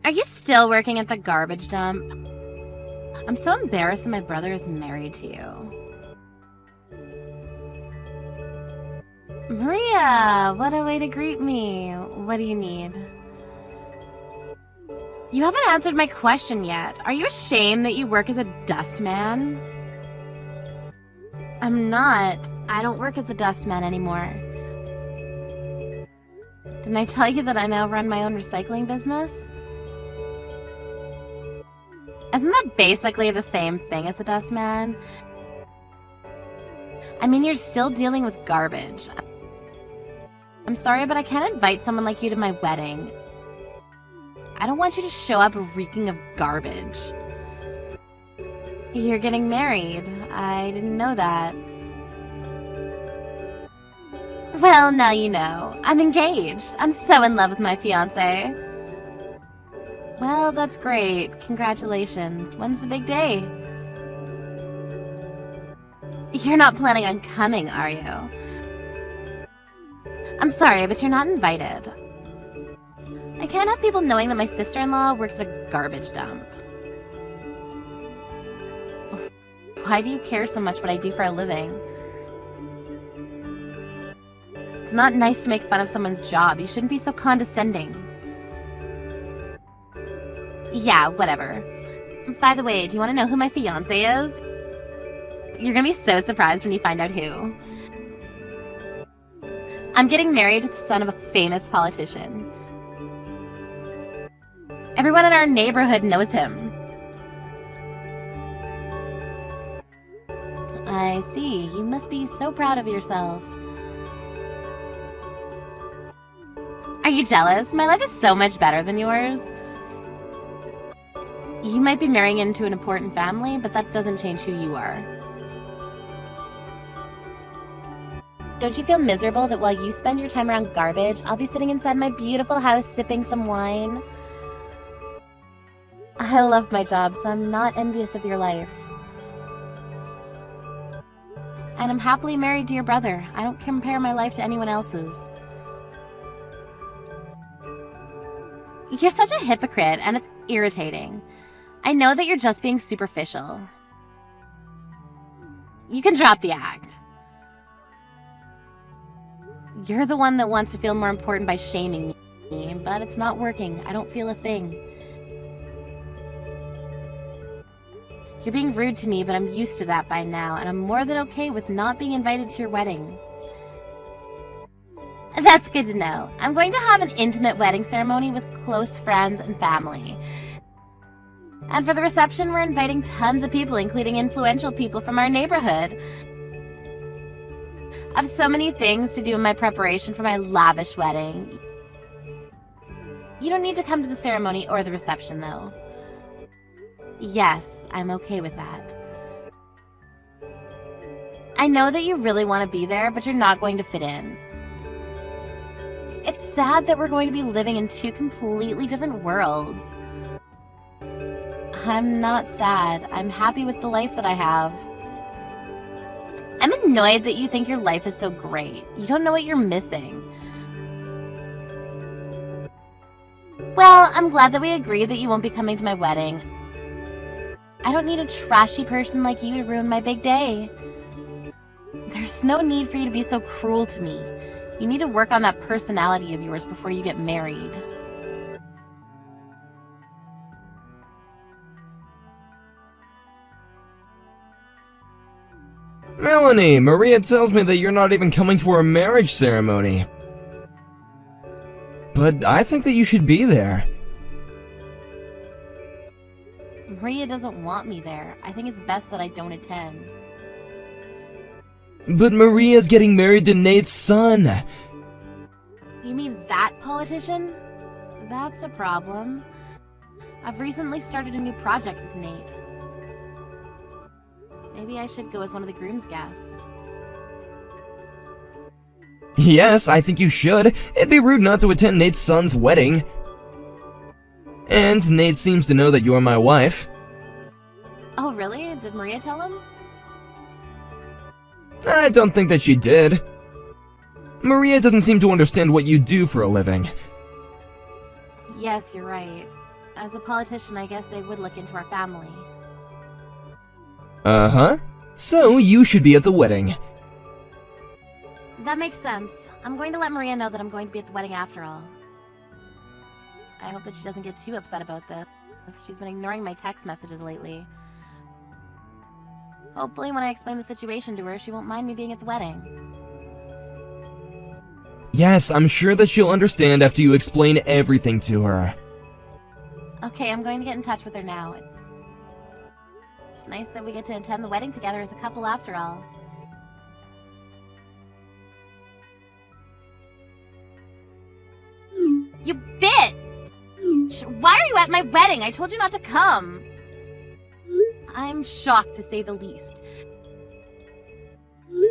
Are you still working at the garbage dump? I'm so embarrassed that my brother is married to you. Maria, what a way to greet me. What do you need? You haven't answered my question yet. Are you ashamed that you work as a dustman? I'm not. I don't work as a dustman anymore. Didn't I tell you that I now run my own recycling business? Isn't that basically the same thing as a dustman? I mean, you're still dealing with garbage. I'm sorry, but I can't invite someone like you to my wedding. I don't want you to show up reeking of garbage. You're getting married. I didn't know that. Well, now you know. I'm engaged. I'm so in love with my fiancé. Well, that's great. Congratulations. When's the big day? You're not planning on coming, are you? I'm sorry, but you're not invited. I can't have people knowing that my sister-in-law works at a garbage dump. Why do you care so much what I do for a living? It's not nice to make fun of someone's job. You shouldn't be so condescending. Yeah, whatever. By the way, do you want to know who my fiancé is? You're gonna be so surprised when you find out who. I'm getting married to the son of a famous politician. Everyone in our neighborhood knows him. I see. You must be so proud of yourself. Are you jealous? My life is so much better than yours. You might be marrying into an important family, but that doesn't change who you are. Don't you feel miserable that while you spend your time around garbage, I'll be sitting inside my beautiful house sipping some wine? I love my job, so I'm not envious of your life. And I'm happily married to your brother. I don't compare my life to anyone else's. You're such a hypocrite, and it's irritating. I know that you're just being superficial. You can drop the act. You're the one that wants to feel more important by shaming me, but it's not working. I don't feel a thing. You're being rude to me, but I'm used to that by now, and I'm more than okay with not being invited to your wedding. That's good to know. I'm going to have an intimate wedding ceremony with close friends and family. And for the reception, we're inviting tons of people, including influential people from our neighborhood. I have so many things to do in my preparation for my lavish wedding. You don't need to come to the ceremony or the reception, though. Yes, I'm okay with that. I know that you really want to be there, but you're not going to fit in. It's sad that we're going to be living in two completely different worlds. I'm not sad. I'm happy with the life that I have. I'm annoyed that you think your life is so great. You don't know what you're missing. Well, I'm glad that we agreed that you won't be coming to my wedding. I don't need a trashy person like you to ruin my big day. There's no need for you to be so cruel to me. You need to work on that personality of yours before you get married. Melanie, Maria tells me that you're not even coming to our marriage ceremony. But I think that you should be there. Maria doesn't want me there. I think it's best that I don't attend. But Maria's getting married to Nate's son. You mean that politician? That's a problem. I've recently started a new project with Nate. Maybe I should go as one of the groom's guests. Yes, I think you should. It'd be rude not to attend Nate's son's wedding. And Nate seems to know that you're my wife. Oh, really? Did Maria tell him? I don't think that she did. Maria doesn't seem to understand what you do for a living. Yes, you're right. As a politician, I guess they would look into our family. Uh-huh. So, you should be at the wedding. That makes sense. I'm going to let Maria know that I'm going to be at the wedding after all. I hope that she doesn't get too upset about this. She's been ignoring my text messages lately. Hopefully when I explain the situation to her, she won't mind me being at the wedding. Yes, I'm sure that she'll understand after you explain everything to her. Okay, I'm going to get in touch with her now. It's nice that we get to attend the wedding together as a couple after all. You bitch! Why are you at my wedding? I told you not to come. I'm shocked, to say the least.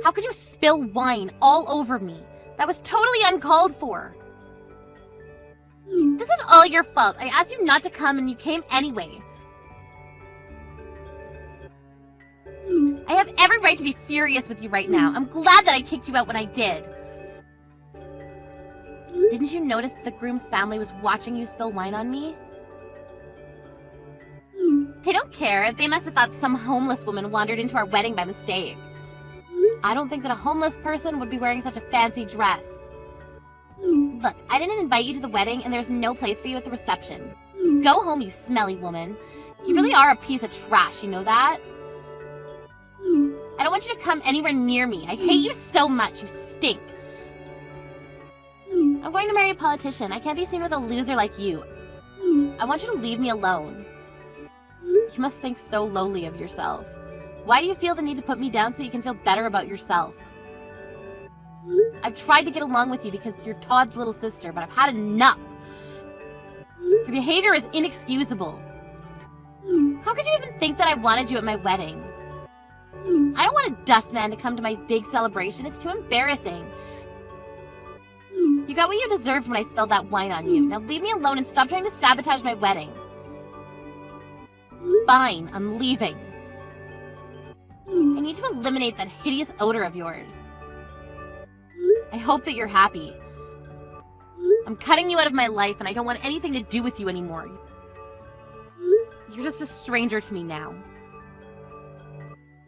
How could you spill wine all over me? That was totally uncalled for. This is all your fault. I asked you not to come and you came anyway. I have every right to be furious with you right now. I'm glad that I kicked you out when I did. Didn't you notice that the groom's family was watching you spill wine on me? They don't care. They must have thought some homeless woman wandered into our wedding by mistake. I don't think that a homeless person would be wearing such a fancy dress. Look, I didn't invite you to the wedding, and there's no place for you at the reception. Go home, you smelly woman. You really are a piece of trash, you know that? I don't want you to come anywhere near me. I hate you so much. You stink. I'm going to marry a politician. I can't be seen with a loser like you. I want you to leave me alone. You must think so lowly of yourself. Why do you feel the need to put me down so you can feel better about yourself? I've tried to get along with you because you're Todd's little sister, but I've had enough. Your behavior is inexcusable. How could you even think that I wanted you at my wedding? I don't want a dustman to come to my big celebration. It's too embarrassing. You got what you deserved when I spilled that wine on you. Now leave me alone and stop trying to sabotage my wedding. Fine, I'm leaving. I need to eliminate that hideous odor of yours. I hope that you're happy. I'm cutting you out of my life and I don't want anything to do with you anymore. You're just a stranger to me now.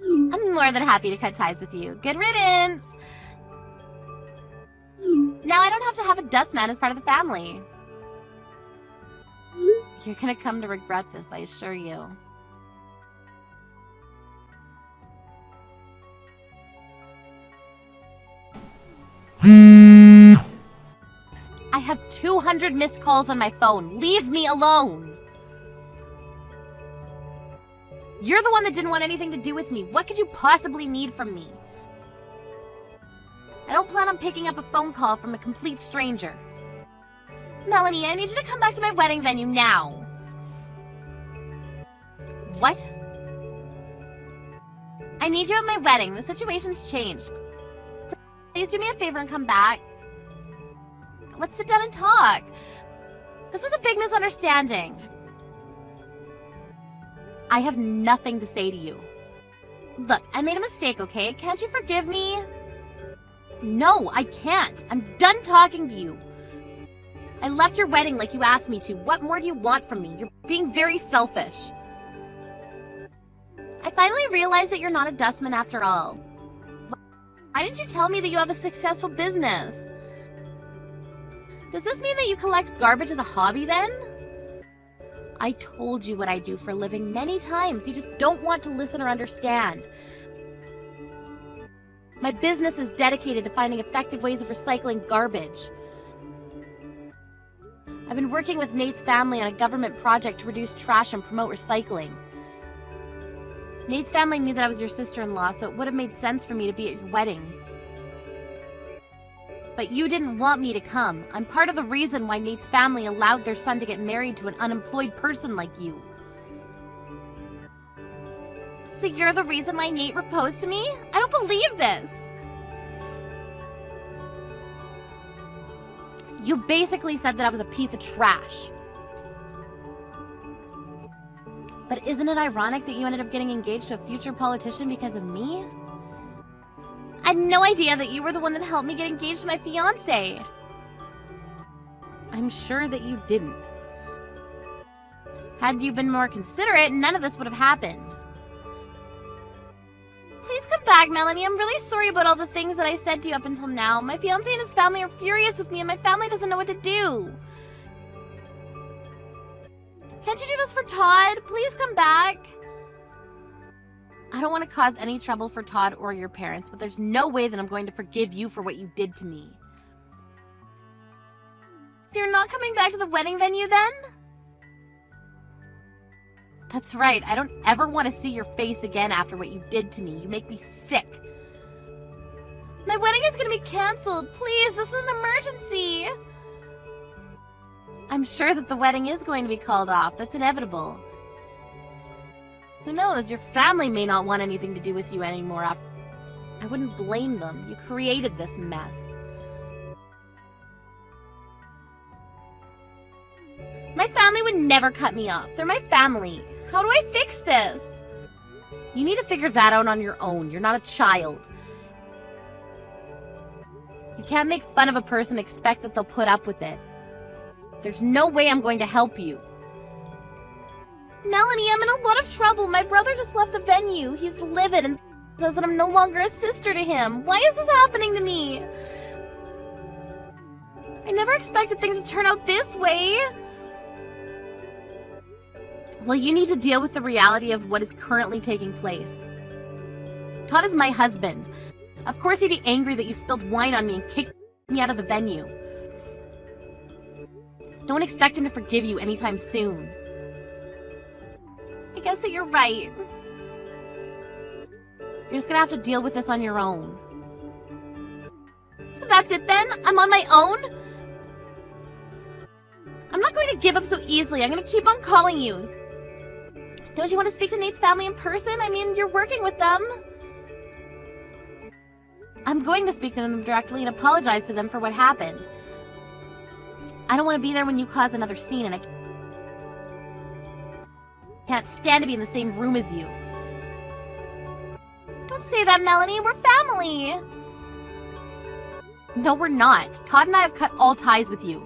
I'm more than happy to cut ties with you. Good riddance! Now I don't have to have a dustman as part of the family. You're gonna come to regret this, I assure you. I have 200 missed calls on my phone. Leave me alone! You're the one that didn't want anything to do with me. What could you possibly need from me? I don't plan on picking up a phone call from a complete stranger. Melanie, I need you to come back to my wedding venue now. What? I need you at my wedding. The situation's changed. Please do me a favor and come back. Let's sit down and talk. This was a big misunderstanding. I have nothing to say to you. Look, I made a mistake, okay? Can't you forgive me? No, I can't. I'm done talking to you. I left your wedding like you asked me to. What more do you want from me? You're being very selfish. I finally realized that you're not a dustman after all. Why didn't you tell me that you have a successful business? Does this mean that you collect garbage as a hobby then? I told you what I do for a living many times. You just don't want to listen or understand. My business is dedicated to finding effective ways of recycling garbage. I've been working with Nate's family on a government project to reduce trash and promote recycling. Nate's family knew that I was your sister-in-law, so it would have made sense for me to be at your wedding. But you didn't want me to come. I'm part of the reason why Nate's family allowed their son to get married to an unemployed person like you. So you're the reason why Nate proposed to me? I don't believe this! You basically said that I was a piece of trash. But isn't it ironic that you ended up getting engaged to a future politician because of me? I had no idea that you were the one that helped me get engaged to my fiancé. I'm sure that you didn't. Had you been more considerate, none of this would have happened. Please come back, Melanie. I'm really sorry about all the things that I said to you up until now. My fiancé and his family are furious with me, and my family doesn't know what to do. Can't you do this for Todd? Please come back. I don't want to cause any trouble for Todd or your parents, but there's no way that I'm going to forgive you for what you did to me. So you're not coming back to the wedding venue then? That's right. I don't ever want to see your face again after what you did to me. You make me sick. My wedding is going to be canceled. Please, this is an emergency. I'm sure that the wedding is going to be called off. That's inevitable. Who knows? Your family may not want anything to do with you anymore. I wouldn't blame them. You created this mess. My family would never cut me off. They're my family. How do I fix this? You need to figure that out on your own. You're not a child. You can't make fun of a person and expect that they'll put up with it. There's no way I'm going to help you. Melanie, I'm in a lot of trouble. My brother just left the venue. He's livid and says that I'm no longer a sister to him. Why is this happening to me? I never expected things to turn out this way. Well, you need to deal with the reality of what is currently taking place. Todd is my husband. Of course he'd be angry that you spilled wine on me and kicked me out of the venue. Don't expect him to forgive you anytime soon. I guess that you're right. You're just gonna have to deal with this on your own. So that's it then? I'm on my own? I'm not going to give up so easily. I'm gonna keep on calling you. Don't you want to speak to Nate's family in person? I mean, you're working with them. I'm going to speak to them directly and apologize to them for what happened. I don't want to be there when you cause another scene, and I can't stand to be in the same room as you. Don't say that, Melanie. We're family. No, we're not. Todd and I have cut all ties with you.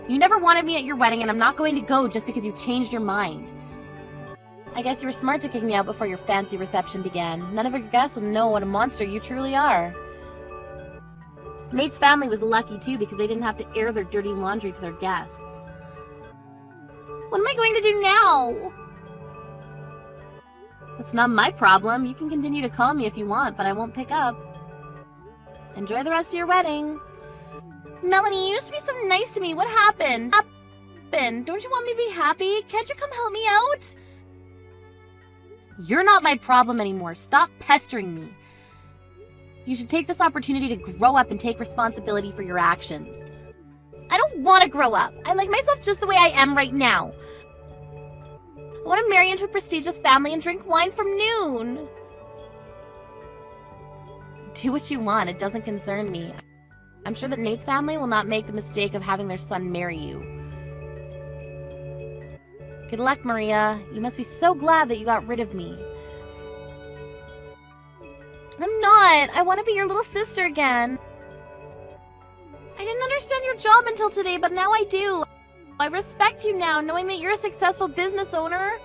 You never wanted me at your wedding, and I'm not going to go just because you changed your mind. I guess you were smart to kick me out before your fancy reception began. None of your guests will know what a monster you truly are. Nate's family was lucky, too, because they didn't have to air their dirty laundry to their guests. What am I going to do now? That's not my problem. You can continue to call me if you want, but I won't pick up. Enjoy the rest of your wedding. Melanie, you used to be so nice to me. What happened? Don't you want me to be happy? Can't you come help me out? You're not my problem anymore. Stop pestering me. You should take this opportunity to grow up and take responsibility for your actions. I don't want to grow up. I like myself just the way I am right now. I want to marry into a prestigious family and drink wine from noon. Do what you want. It doesn't concern me. I'm sure that Nate's family will not make the mistake of having their son marry you. Good luck, Maria. You must be so glad that you got rid of me. I'm not. I want to be your little sister again. I didn't understand your job until today, but now I do. I respect you now, knowing that you're a successful business owner.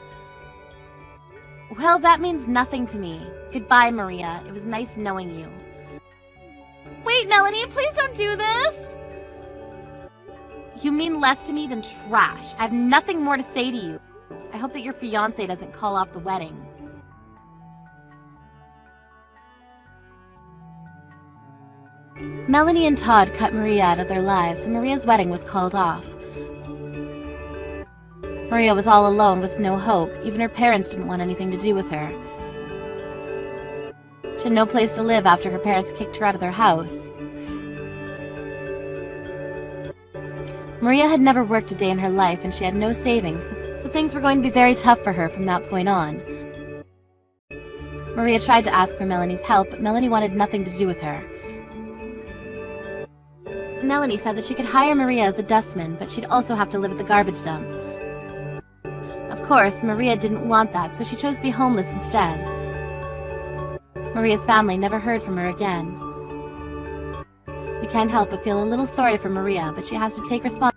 Well, that means nothing to me. Goodbye, Maria. It was nice knowing you. Wait, Melanie, please don't do this! You mean less to me than trash. I have nothing more to say to you. I hope that your fiancé doesn't call off the wedding. Melanie and Todd cut Maria out of their lives, and Maria's wedding was called off. Maria was all alone with no hope. Even her parents didn't want anything to do with her. She had no place to live after her parents kicked her out of their house. Maria had never worked a day in her life, and she had no savings, so things were going to be very tough for her from that point on. Maria tried to ask for Melanie's help, but Melanie wanted nothing to do with her. Melanie said that she could hire Maria as a dustman, but she'd also have to live at the garbage dump. Of course, Maria didn't want that, so she chose to be homeless instead. Maria's family never heard from her again. We can't help but feel a little sorry for Maria, but she has to take responsibility